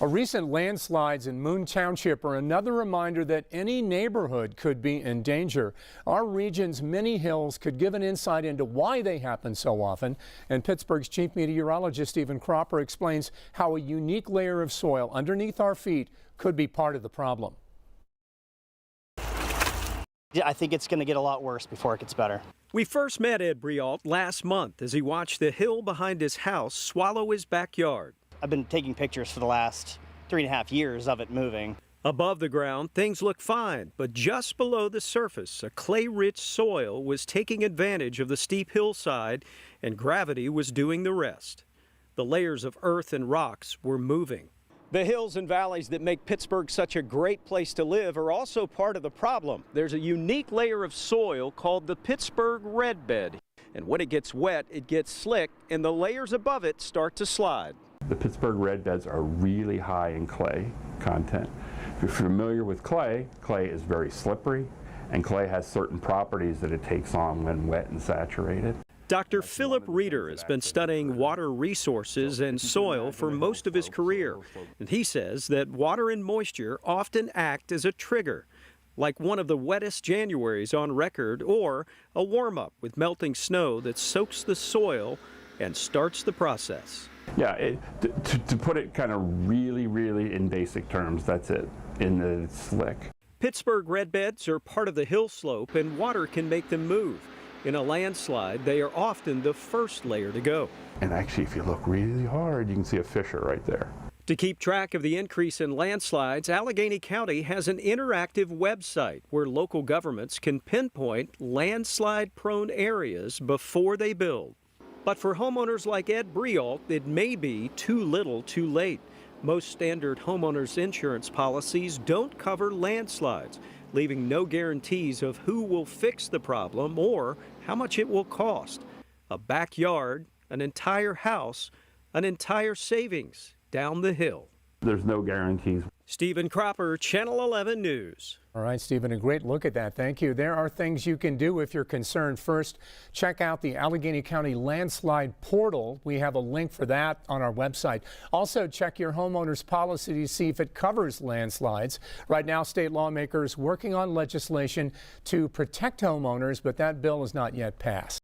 Recent landslides in Moon Township are another reminder that any neighborhood could be in danger. Our region's many hills could give an insight into why they happen so often. And Pittsburgh's chief meteorologist Stephen Cropper explains how a unique layer of soil underneath our feet could be part of the problem. Yeah, I think it's going to get a lot worse before it gets better. We first met Ed Breault last month as he watched the hill behind his house swallow his backyard. I've been taking pictures for the last 3.5 years of it moving. Above the ground, things look fine, but just below the surface, a clay-rich soil was taking advantage of the steep hillside, and gravity was doing the rest. The layers of earth and rocks were moving. The hills and valleys that make Pittsburgh such a great place to live are also part of the problem. There's a unique layer of soil called the Pittsburgh red bed. And when it gets wet, it gets slick, and the layers above it start to slide. The Pittsburgh red beds are really high in clay content. If you're familiar with clay, clay is very slippery, and clay has certain properties that it takes on when wet and saturated. Dr. Philip Reeder has been studying water resources and soil for most of his career, and he says that water and moisture often act as a trigger, like one of the wettest Januaries on record or a warm-up with melting snow that soaks the soil and starts the process. Yeah, to put it kind of really in basic terms, that's it, in that it's slick. Pittsburgh red beds are part of the hill slope, and water can make them move. In a landslide, they are often the first layer to go. And actually, if you look really hard, you can see a fissure right there. To keep track of the increase in landslides, Allegheny County has an interactive website where local governments can pinpoint landslide-prone areas before they build. But for homeowners like Ed Breault, it may be too little too late. Most standard homeowners insurance policies don't cover landslides, leaving no guarantees of who will fix the problem or how much it will cost. A backyard, an entire house, an entire savings down the hill. There's no guarantees. Stephen Cropper, Channel 11 News. All right, Stephen, a great look at that. Thank you. There are things you can do if you're concerned. First, check out the Allegheny County landslide portal. We have a link for that on our website. Also, check your homeowner's policy to see if it covers landslides. Right now, state lawmakers working on legislation to protect homeowners, but that bill is not yet passed.